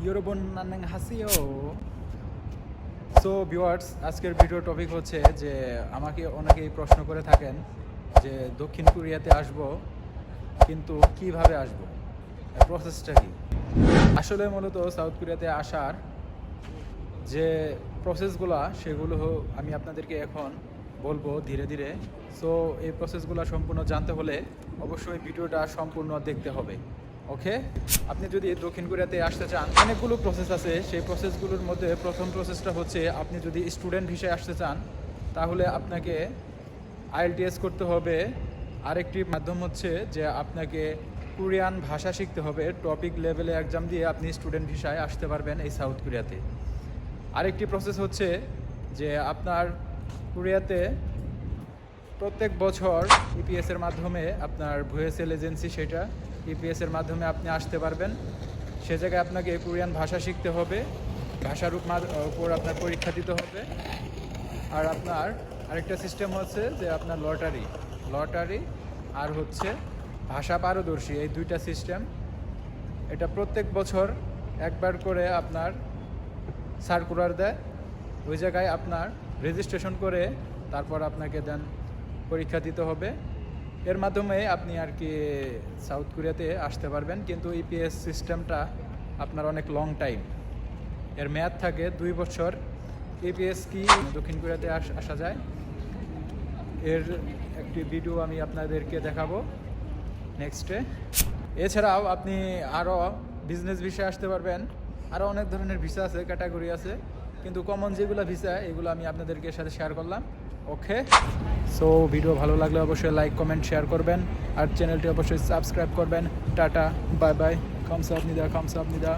ইউরোবন নান্নাং হাসিও। So viewers, আজকের video topic হচ্ছে যে আমাকে অনেকেই প্রশ্ন করে থাকেন যে দক্ষিণ কোরিয়াতে আসব, কিন্তু কিভাবে আসব, প্রসেসটা কি। আসলে মূলত সাউথ কোরিয়াতে আসার যে প্রসেসগুলো সেগুলো আমি আপনাদেরকে এখন বলবো ধীরে ধীরে। সো এই প্রসেসগুলো সম্পূর্ণ জানতে হলে অবশ্যই ভিডিওটা সম্পূর্ণ দেখতে হবে। ওকে, আপনি যদি দক্ষিণ কোরিয়াতে আসতে চান, অনেকগুলো প্রসেস আছে। সেই প্রসেসগুলোর মধ্যে প্রথম প্রসেসটা হচ্ছে, আপনি যদি স্টুডেন্ট ভিসায় আসতে চান তাহলে আপনাকে আইএলটিএস করতে হবে। আরেকটি মাধ্যম হচ্ছে যে আপনাকে কোরিয়ান ভাষা শিখতে হবে। টপিক লেভেলে এক্সাম দিয়ে আপনি স্টুডেন্ট ভিসায় আসতে পারবেন এই সাউথ কোরিয়াতে। আরেকটি প্রসেস হচ্ছে যে আপনার কোরিয়াতে প্রত্যেক বছর ইপিএসের মাধ্যমে, আপনার ভুয়েসেল এজেন্সি সেটা, ইপিএসের মাধ্যমে আপনি আসতে পারবেন। সে জায়গায় আপনাকে কোরিয়ান ভাষা শিখতে হবে, ভাষার উপর আপনার পরীক্ষা দিতে হবে। আর আপনার আরেকটা সিস্টেম হচ্ছে যে আপনার লটারি আর হচ্ছে ভাষা পারদর্শী, এই দুইটা সিস্টেম। এটা প্রত্যেক বছর একবার করে আপনার সার্কুলার দেয়। ওই জায়গায় আপনার রেজিস্ট্রেশন করে তারপর আপনাকে দেন পরীক্ষা দিতে হবে। এর মাধ্যমে আপনি আর কি সাউথ কোরিয়াতে আসতে পারবেন। কিন্তু ইপিএস সিস্টেমটা আপনার অনেক লং টাইম, এর মেয়াদ থাকে 2 বছর। ইপিএস কি দক্ষিণ কোরিয়াতে আসা যায়, এর একটি ভিডিও আমি আপনাদেরকে দেখাবো নেক্সটে। এছাড়াও আপনি আরও বিজনেস ভিসায় আসতে পারবেন। আরও অনেক ধরনের ভিসা আছে, ক্যাটাগরি আছে, কিন্তু কমন যেগুলো ভিসা এগুলো আমি আপনাদেরকে সাথে শেয়ার করলাম। ওকে, সো ভিডিও ভালো লাগলে অবশ্যই লাইক কমেন্ট শেয়ার করবেন, আর চ্যানেলটি অবশ্যই সাবস্ক্রাইব করবেন। Tata, bye bye, খামসাহামনিদা।